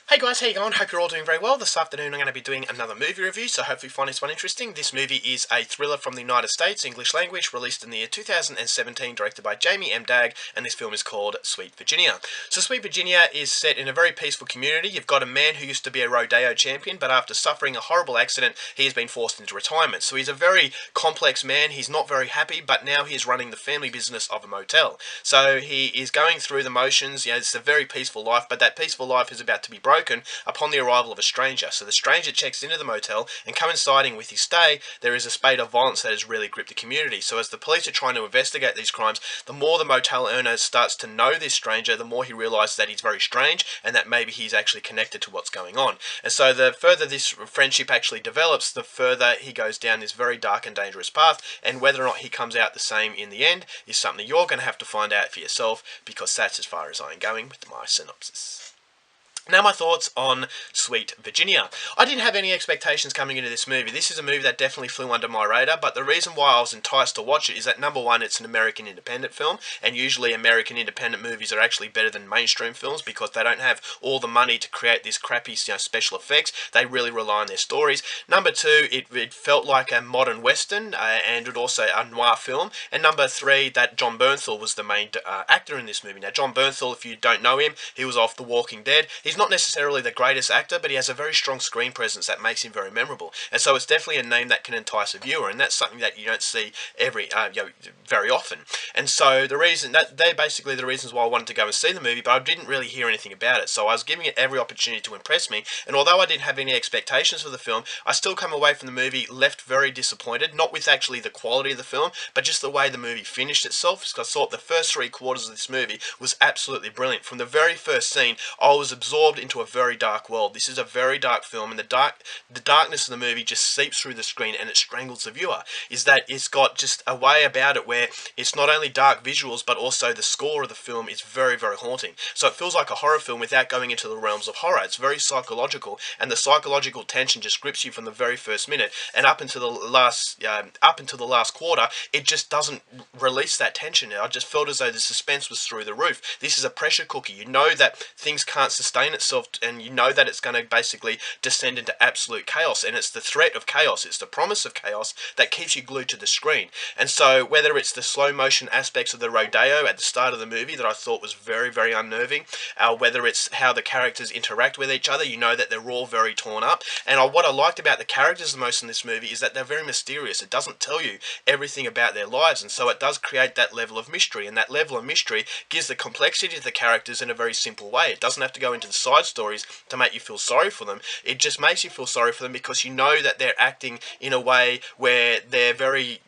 Hey guys, how you going? Hope you're all doing very well. This afternoon I'm going to be doing another movie review, so hopefully you find this one interesting. This movie is a thriller from the United States, English language, released in the year 2017, directed by Jamie M. Dagg, and this film is called Sweet Virginia. So Sweet Virginia is set in a very peaceful community. You've got a man who used to be a rodeo champion, but after suffering a horrible accident, he has been forced into retirement. So he's a very complex man. He's not very happy, but now he is running the family business of a motel. So he is going through the motions. It's a very peaceful life, but that peaceful life is about to be broken upon the arrival of a stranger. So the stranger checks into the motel, and coinciding with his stay, there is a spate of violence that has really gripped the community. So as the police are trying to investigate these crimes, the more the motel owner starts to know this stranger, the more he realises that he's very strange and that maybe he's actually connected to what's going on. And so the further this friendship actually develops, the further he goes down this very dark and dangerous path, and whether or not he comes out the same in the end is something you're going to have to find out for yourself, because that's as far as I'm going with my synopsis. Now my thoughts on Sweet Virginia. I didn't have any expectations coming into this movie. This is a movie that definitely flew under my radar, but the reason why I was enticed to watch it is that, number one, it's an American independent film, and usually American independent movies are actually better than mainstream films because they don't have all the money to create this crappy special effects. They really rely on their stories. Number two, it felt like a modern western, and it also a noir film. And number three, that Jon Bernthal was the main actor in this movie. Now, Jon Bernthal, if you don't know him, he was off The Walking Dead. He's not necessarily the greatest actor, but he has a very strong screen presence that makes him very memorable. And so it's definitely a name that can entice a viewer, and that's something that you don't see very often. And so the reason that they're basically the reasons why I wanted to go and see the movie, but I didn't really hear anything about it. So I was giving it every opportunity to impress me. And although I didn't have any expectations for the film, I still come away from the movie left very disappointed. Not with actually the quality of the film, but just the way the movie finished itself. Because I thought the first 3/4 of this movie was absolutely brilliant. From the very first scene, I was absorbed into a very dark world. This is a very dark film, and the darkness of the movie just seeps through the screen and it strangles the viewer. Is that it's got just a way about it where it's not only dark visuals, but also the score of the film is very, very haunting. So it feels like a horror film without going into the realms of horror. It's very psychological, and the psychological tension just grips you from the very first minute, and up until the last quarter, it just doesn't release that tension. I just felt as though the suspense was through the roof. This is a pressure cooker. You know that things can't sustain itself, and you know that it's going to basically descend into absolute chaos, and it's the threat of chaos, it's the promise of chaos that keeps you glued to the screen. And so whether it's the slow motion aspects of the rodeo at the start of the movie that I thought was very, very unnerving, whether it's how the characters interact with each other, you know that they're all very torn up. And what I liked about the characters the most in this movie is that they're very mysterious. It doesn't tell you everything about their lives, and so it does create that level of mystery, and that level of mystery gives the complexity to the characters in a very simple way. It doesn't have to go into the side stories to make you feel sorry for them. It just makes you feel sorry for them because you know that they're acting in a way where they're very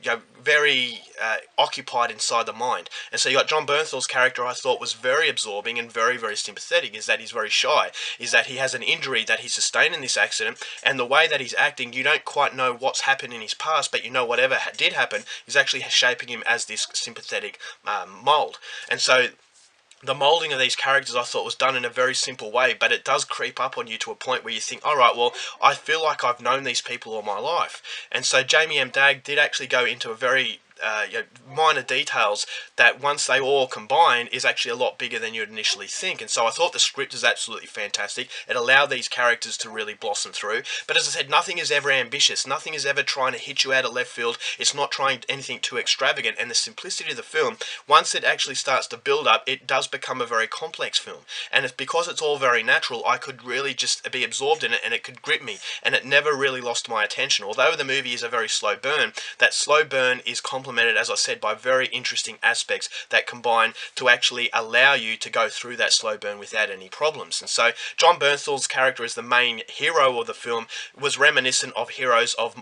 occupied inside the mind. And so you got Jon Bernthal's character, I thought was very absorbing and very, very sympathetic. Is that he's very shy, is that he has an injury that he sustained in this accident, and the way that he's acting, you don't quite know what's happened in his past, but you know whatever did happen is actually shaping him as this sympathetic mold. And so the moulding of these characters I thought was done in a very simple way, but it does creep up on you to a point where you think, alright, well, I feel like I've known these people all my life. And so Jamie M. Dagg did actually go into a very minor details that, once they all combine, is actually a lot bigger than you'd initially think. And so I thought the script is absolutely fantastic. It allowed these characters to really blossom through. But as I said, nothing is ever ambitious. Nothing is ever trying to hit you out of left field. It's not trying anything too extravagant. And the simplicity of the film, once it actually starts to build up, it does become a very complex film. And it's because it's all very natural, I could really just be absorbed in it, and it could grip me. And it never really lost my attention. Although the movie is a very slow burn, that slow burn is complemented, as I said, by very interesting aspects that combine to actually allow you to go through that slow burn without any problems. And so Jon Bernthal's character as the main hero of the film was reminiscent of heroes of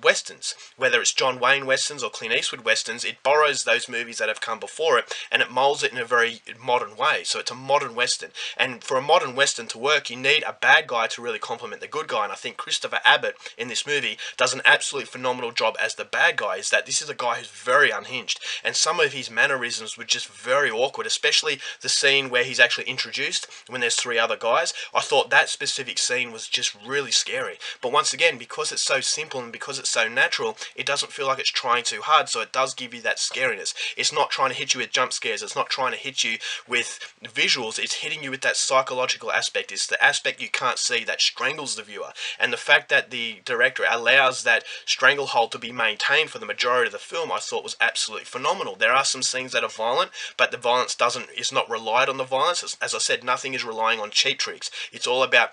westerns. Whether it's John Wayne westerns or Clint Eastwood westerns, it borrows those movies that have come before it, and it molds it in a very modern way. So it's a modern western, and for a modern western to work, you need a bad guy to really complement the good guy. And I think Christopher Abbott in this movie does an absolutely phenomenal job as the bad guy. Is that this is a guy who's is very unhinged, and some of his mannerisms were just very awkward, especially the scene where he's actually introduced when there's three other guys. I thought that specific scene was just really scary. But once again, because it's so simple and because it's so natural, it doesn't feel like it's trying too hard, so it does give you that scariness. It's not trying to hit you with jump scares, it's not trying to hit you with visuals, it's hitting you with that psychological aspect. It's the aspect you can't see that strangles the viewer. And the fact that the director allows that stranglehold to be maintained for the majority of the film, I thought was absolutely phenomenal. There are some scenes that are violent, but the violence is not relied on the violence. As I said, nothing is relying on cheap tricks. It's all about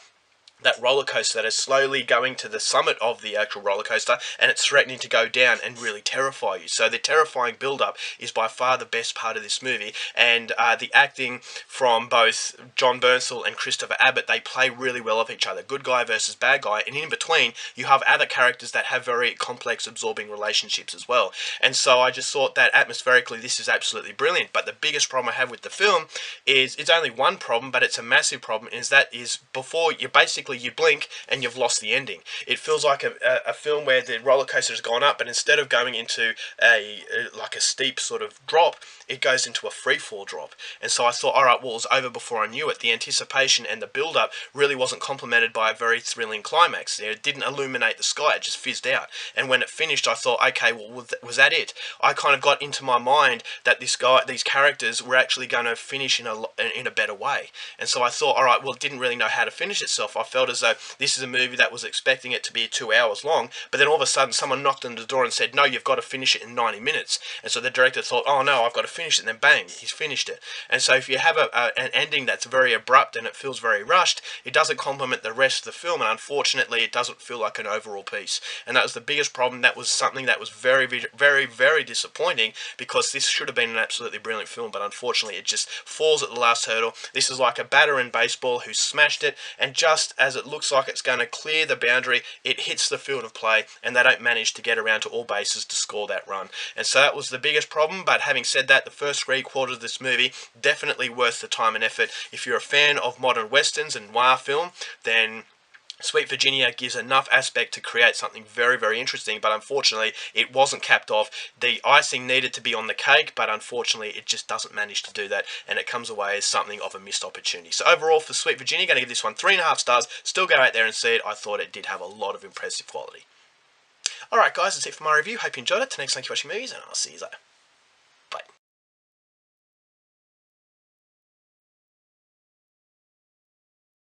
that roller coaster that is slowly going to the summit of the actual roller coaster, and it's threatening to go down and really terrify you. So the terrifying build-up is by far the best part of this movie, and the acting from both Jon Bernthal and Christopher Abbott, they play really well off each other. Good guy versus bad guy, and in between you have other characters that have very complex, absorbing relationships as well. And so I just thought that atmospherically this is absolutely brilliant. But the biggest problem I have with the film is, it's only one problem, but it's a massive problem, is that is before you blink and you've lost the ending. It feels like a film where the roller coaster has gone up, but instead of going into a steep sort of drop, it goes into a free fall drop. And so I thought, alright, well, it was over before I knew it. The anticipation and the build up really wasn't complemented by a very thrilling climax. It didn't illuminate the sky, it just fizzed out. And when it finished, I thought, okay, well, was that it? I kind of got into my mind that these characters were actually going to finish in a better way. And so I thought, alright, well, it didn't really know how to finish itself. I felt as though this is a movie that was expecting it to be 2 hours long, but then all of a sudden someone knocked on the door and said, no, you've got to finish it in 90 minutes. And so the director thought, oh no, I've got to finish it, and then bang, he's finished it. And so if you have an ending that's very abrupt and it feels very rushed, it doesn't complement the rest of the film, and unfortunately it doesn't feel like an overall piece. And that was the biggest problem. That was something that was very, very, very disappointing, because this should have been an absolutely brilliant film, but unfortunately it just falls at the last hurdle. This is like a batter in baseball who smashed it, and just as it looks like it's going to clear the boundary, it hits the field of play, and they don't manage to get around to all bases to score that run. And so that was the biggest problem. But having said that, the first 3/4 of this movie, definitely worth the time and effort. If you're a fan of modern westerns and noir film, then Sweet Virginia gives enough aspect to create something very, very interesting, but unfortunately it wasn't capped off. The icing needed to be on the cake, but unfortunately it just doesn't manage to do that, and it comes away as something of a missed opportunity. So overall, for Sweet Virginia, going to give this one 3.5 stars. Still go out there and see it. I thought it did have a lot of impressive quality. Alright guys, that's it for my review. Hope you enjoyed it. Till next time, keep watching movies, and I'll see you later.